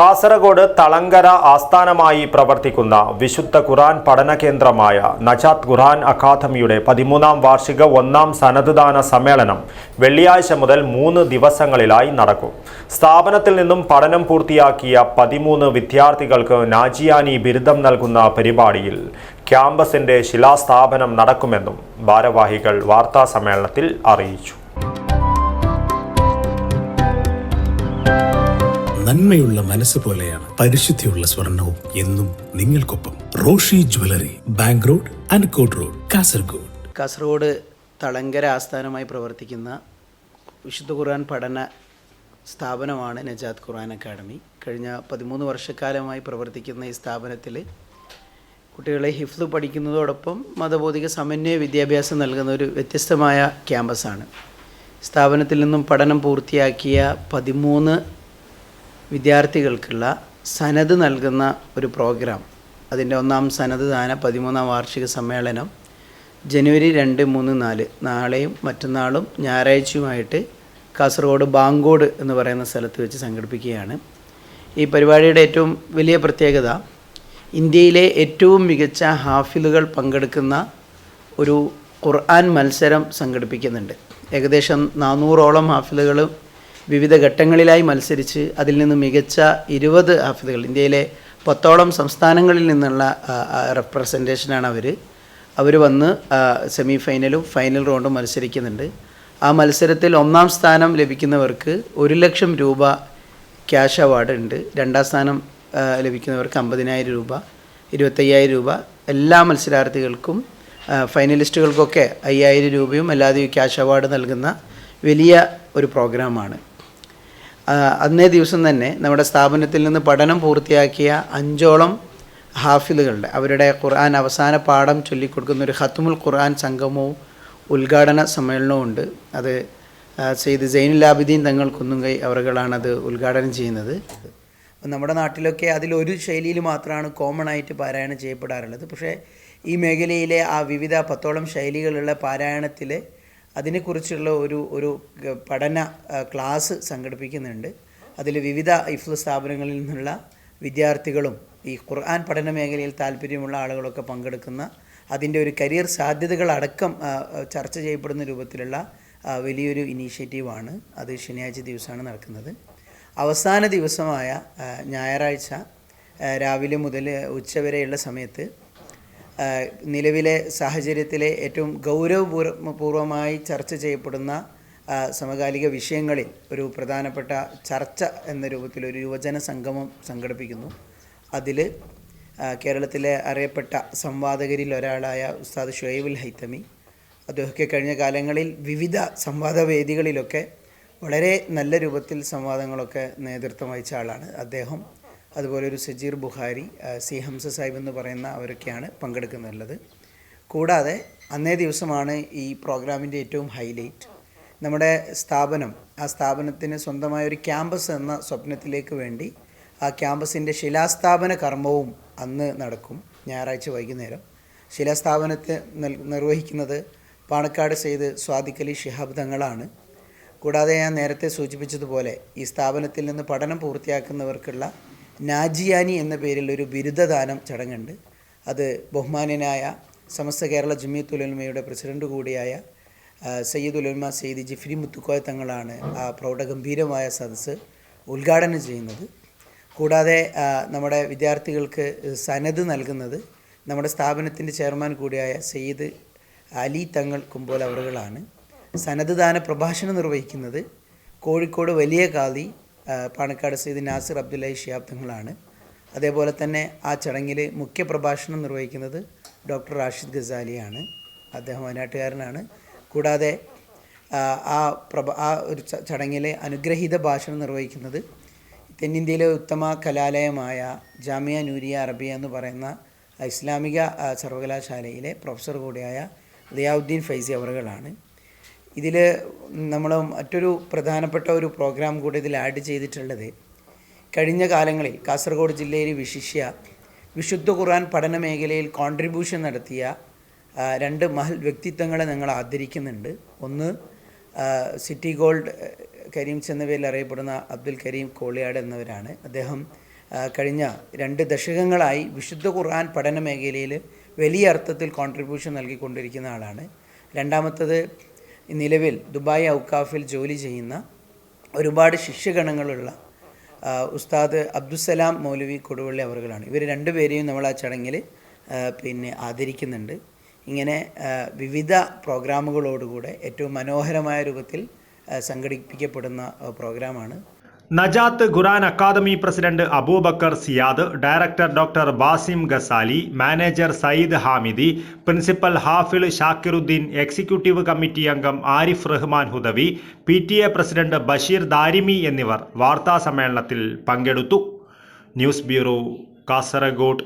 കാസർഗോഡ് തളങ്കര ആസ്ഥാനമായി പ്രവർത്തിക്കുന്ന വിശുദ്ധ ഖുർആൻ പഠന കേന്ദ്രമായ നജാത്ത് ഖുർആൻ അക്കാദമിയുടെ 13ാം വാർഷിക 1ാം സനദ്ദാന സമ്മേളനം വെള്ളിയാഴ്ച മുതൽ 3 ദിവസങ്ങളിലായി നടക്കും. സ്ഥാപനത്തിൽ നിന്നും പഠനം പൂർത്തിയാക്കിയ 13 വിദ്യാർത്ഥികൾക്ക് നാജിയാനി ബിരുദം നൽകുന്ന പരിപാടിയിൽ ക്യാമ്പസിന്റെ ശിലാസ്ഥാപനം നടക്കുമെന്നും ഭാരവാഹികൾ വാർത്താസമ്മേളനത്തിൽ അറിയിച്ചു. നന്മയുള്ള മനസ്സ് പോലെയാണ് പരിശുദ്ധിയുള്ള സ്വർണവും എന്നും നിങ്ങൾക്കൊപ്പം. Roshy jewellery, bank road, അൻകോട്ട് road, Kasaragod. Kasaragod Thalangara ആസ്ഥാനമായി പ്രവർത്തിക്കുന്ന വിശുദ്ധ ഖുർആൻ പഠന സ്ഥാപനമാണ് നജാത്ത് ഖുർആൻ അക്കാദമി. കഴിഞ്ഞ 13 വർഷക്കാലമായി പ്രവർത്തിക്കുന്ന ഈ സ്ഥാപനത്തിൽ കുട്ടികളെ ഹിഫ്ദ് പഠിക്കുന്നതോടൊപ്പം മതബോധിക സമന്വയ വിദ്യാഭ്യാസം നൽകുന്ന ഒരു വ്യത്യസ്തമായ ക്യാമ്പസാണ്. സ്ഥാപനത്തിൽ നിന്നും പഠനം പൂർത്തിയാക്കിയ 13 വിദ്യാർത്ഥികൾക്കുള്ള സനത് നൽകുന്ന ഒരു പ്രോഗ്രാം, അതിൻ്റെ 1ാം സനദ്ദാന 13ാം വാർഷിക സമ്മേളനം ജനുവരി 2, 3, 4 നാളെയും മറ്റന്നാളും ഞായറാഴ്ചയുമായിട്ട് കാസർഗോഡ് ബാങ്കോട് എന്ന് പറയുന്ന സ്ഥലത്ത് വെച്ച് സംഘടിപ്പിക്കുകയാണ്. ഈ പരിപാടിയുടെ ഏറ്റവും വലിയ പ്രത്യേകത ഇന്ത്യയിലെ ഏറ്റവും മികച്ച ഹാഫിലുകൾ പങ്കെടുക്കുന്ന ഒരു ഖുർആൻ മത്സരം സംഘടിപ്പിക്കുന്നുണ്ട്. ഏകദേശം 400ഓളം ഹാഫിലുകൾ വിവിധ ഘട്ടങ്ങളിലായി മത്സരിച്ച് അതിൽ നിന്ന് മികച്ച 20 ഹാഫിദുകൾ, ഇന്ത്യയിലെ 10ഓളം സംസ്ഥാനങ്ങളിൽ നിന്നുള്ള റെപ്രസെൻറ്റേഷനാണ് അവർ വന്ന് സെമി ഫൈനലും ഫൈനൽ റൗണ്ടും മത്സരിക്കുന്നുണ്ട്. ആ മത്സരത്തിൽ 1ാം സ്ഥാനം ലഭിക്കുന്നവർക്ക് 1 ലക്ഷം രൂപ ക്യാഷ് അവാർഡ് ഉണ്ട്. 2ാം സ്ഥാനം ലഭിക്കുന്നവർക്ക് 50,000 രൂപ, 25,000 രൂപ. എല്ലാ മത്സരാർത്ഥികൾക്കും ഫൈനലിസ്റ്റുകൾക്കൊക്കെ 5,000 രൂപയും അല്ലാതെ ക്യാഷ് അവാർഡ് നൽകുന്ന വലിയ ഒരു പ്രോഗ്രാമാണ്. അന്നേ ദിവസം തന്നെ നമ്മുടെ സ്ഥാപനത്തിൽ നിന്ന് പഠനം പൂർത്തിയാക്കിയ 5ഓളം ഹാഫിലുകളുടെ അവരുടെ ഖുർആൻ അവസാന പാഠം ചൊല്ലിക്കൊടുക്കുന്ന ഒരു ഖത്മുൽ ഖുർആൻ സംഗമവും ഉദ്ഘാടന സമ്മേളനവും ഉണ്ട്. അത് സെയ്ദ് സൈനുൽ ആബിദീൻ തങ്ങൾ കുന്നുംകൈ അവറുകളാണത് ഉദ്ഘാടനം ചെയ്യുന്നത്. നമ്മുടെ നാട്ടിലൊക്കെ അതിലൊരു ശൈലിയിൽ മാത്രമാണ് കോമൺ ആയിട്ട് പാരായണം ചെയ്യപ്പെടാറുള്ളത്. പക്ഷേ ഈ മേഖലയിലെ ആ വിവിധ 10ഓളം ശൈലികളുള്ള പാരായണത്തിൽ അതിനെക്കുറിച്ചുള്ള ഒരു പഠന ക്ലാസ് സംഘടിപ്പിക്കുന്നുണ്ട്. അതിൽ വിവിധ ഹിഫ്ള് സ്ഥാപനങ്ങളിൽ നിന്നുള്ള വിദ്യാർത്ഥികളും ഈ ഖുർആൻ പഠന മേഖലയിൽ താല്പര്യമുള്ള ആളുകളൊക്കെ പങ്കെടുക്കുന്ന അതിൻ്റെ ഒരു കരിയർ സാധ്യതകളടക്കം ചർച്ച ചെയ്യപ്പെടുന്ന രൂപത്തിലുള്ള വലിയൊരു ഇനീഷ്യേറ്റീവാണ്. അത് ശനിയാഴ്ച ദിവസമാണ് നടക്കുന്നത്. അവസാന ദിവസമായ ഞായറാഴ്ച രാവിലെ മുതൽ ഉച്ചവരെയുള്ള സമയത്ത് നിലവിലെ സാഹചര്യത്തിലെ ഏറ്റവും ഗൗരവപൂർവമായി ചർച്ച ചെയ്യപ്പെടുന്ന സമകാലിക വിഷയങ്ങളിൽ ഒരു പ്രധാനപ്പെട്ട ചർച്ച എന്ന രൂപത്തിൽ ഒരു യുവജന സംഗമം സംഘടിപ്പിക്കുന്നു. അതിൽ കേരളത്തിലെ അറിയപ്പെട്ട സംവാദകരിൽ ഒരാളായ ഉസ്താദ് ഷുഐബുൽ ഹൈത്തമി, അദ്ദേഹമൊക്കെ കഴിഞ്ഞ കാലങ്ങളിൽ വിവിധ സംവാദവേദികളിലൊക്കെ വളരെ നല്ല രൂപത്തിൽ സംവാദങ്ങളൊക്കെ നേതൃത്വം വഹിച്ച ആളാണ് അദ്ദേഹം. അതുപോലെ ഒരു സജീർ ബുഖാരി, സി ഹംസ സാഹിബ് എന്ന് പറയുന്ന അവരൊക്കെയാണ് പങ്കെടുക്കുന്നുള്ളത്. കൂടാതെ അന്നേ ദിവസമാണ് ഈ പ്രോഗ്രാമിൻ്റെ ഏറ്റവും ഹൈലൈറ്റ്. നമ്മുടെ സ്ഥാപനം, ആ സ്ഥാപനത്തിന് സ്വന്തമായ ഒരു ക്യാമ്പസ് എന്ന സ്വപ്നത്തിലേക്ക് വേണ്ടി ആ ക്യാമ്പസിൻ്റെ ശിലാസ്ഥാപന കർമ്മവും അന്ന് നടക്കും. ഞായറാഴ്ച വൈകുന്നേരം ശിലാസ്ഥാപനത്തെ നിർവഹിക്കുന്നത് പാണക്കാട് സെയ്ദ് സ്വാദിഖ് അലി ശിഹാബ് തങ്ങളാണ്. കൂടാതെ ഞാൻ നേരത്തെ സൂചിപ്പിച്ചതുപോലെ ഈ സ്ഥാപനത്തിൽ നിന്ന് പഠനം പൂർത്തിയാക്കുന്നവർക്കുള്ള നാജിയാനി എന്ന പേരിൽ ഒരു ബിരുദദാനം ചടങ്ങുണ്ട്. അത് ബഹുമാന്യനായ സമസ്ത കേരള ജമിയത്തുൽ ഉലമയുടെ പ്രസിഡന്റ് കൂടിയായ സയ്യിദുൽ ഉലമ സെയ്ദ് ജിഫ്രി മുത്തുക്കോയ തങ്ങളാണ് ആ പ്രൗഢഗംഭീരമായ സദസ്സ് ഉദ്ഘാടനം ചെയ്യുന്നത്. കൂടാതെ നമ്മുടെ വിദ്യാർത്ഥികൾക്ക് സനത് നൽകുന്നത് നമ്മുടെ സ്ഥാപനത്തിൻ്റെ ചെയർമാൻ കൂടിയായ സയ്യിദ് അലി തങ്ങൾ കുമ്പോൽ അവറുകളാണ്. സനത് ദാന പ്രഭാഷണം നിർവഹിക്കുന്നത് കോഴിക്കോട് വലിയ ഖാദി പാണക്കാട് സെയ്ദ് നാസിർ അബ്ദുല്ലാഹി ശിഹാബ് തങ്ങളാണ്. അതേപോലെ തന്നെ ആ ചടങ്ങിൽ മുഖ്യ പ്രഭാഷണം നിർവഹിക്കുന്നത് ഡോക്ടർ റാഷിദ് ഗസാലിയാണ്. അദ്ദേഹം വയനാട്ടുകാരനാണ്. കൂടാതെ ആ ഒരു ചടങ്ങിൽ അനുഗ്രഹീത ഭാഷണം നിർവഹിക്കുന്നത് തെന്നിന്ത്യയിലെ ഉത്തമ കലാലയമായ ജാമിയ നൂരിയ അറബിയ എന്ന് പറയുന്ന ഇസ്ലാമിക സർവകലാശാലയിലെ പ്രൊഫസർ കൂടിയായ ദിയാവുദ്ദീൻ ഫൈസി അവറുകളാണ്. ഇതിൽ നമ്മൾ മറ്റൊരു പ്രധാനപ്പെട്ട ഒരു പ്രോഗ്രാം കൂടി ഇതിൽ ആഡ് ചെയ്തിട്ടുള്ളത്, കഴിഞ്ഞ കാലങ്ങളിൽ കാസർഗോഡ് ജില്ലയിൽ വിശുദ്ധ ഖുർആൻ പഠന മേഖലയിൽ കോൺട്രിബ്യൂഷൻ നടത്തിയ 2 മഹൽ വ്യക്തിത്വങ്ങളെ ഞങ്ങൾ ആദരിക്കുന്നുണ്ട്. ഒന്ന് സിറ്റി ഗോൾഡ് കരീംസ് എന്ന പേരിൽ അറിയപ്പെടുന്ന അബ്ദുൽ കരീം കോളിയാട് എന്നവരാണ്. അദ്ദേഹം കഴിഞ്ഞ 2 ദശകങ്ങളായി വിശുദ്ധ ഖുർആൻ പഠന മേഖലയിൽ വലിയ അർത്ഥത്തിൽ കോൺട്രിബ്യൂഷൻ നൽകിക്കൊണ്ടിരിക്കുന്ന ആളാണ്. രണ്ടാമത്തത് നിലവിൽ ദുബായ് ഔക്കാഫിൽ ജോലി ചെയ്യുന്ന ഒരുപാട് ശിഷ്യഗണങ്ങളുള്ള ഉസ്താദ് അബ്ദുസലാം മൗലവി കൊടുവള്ളി അവറുകളാണ്. ഇവർ രണ്ടുപേരെയും നമ്മൾ ആ ചടങ്ങിൽ ആദരിക്കുന്നുണ്ട്. ഇങ്ങനെ വിവിധ പ്രോഗ്രാമുകളോടുകൂടെ ഏറ്റവും മനോഹരമായ രൂപത്തിൽ സംഘടിപ്പിക്കപ്പെടുന്ന പ്രോഗ്രാമാണ്. Najath Quran academy president Abubakar Siyad, director doctor Basim Ghazali, manager Sayyid Hamidi, principal Hafiz Shakiruddeen, executive committee അംഗം ആരിഫ് റഹ്മാൻ ഹുദവി, PTA പ്രസിഡന്റ് ബഷീർ ദാരിമി എന്നിവർ വാർത്താ സമ്മേളനത്തിൽ പങ്കെടുത്തു. News bureau, Kasaragod.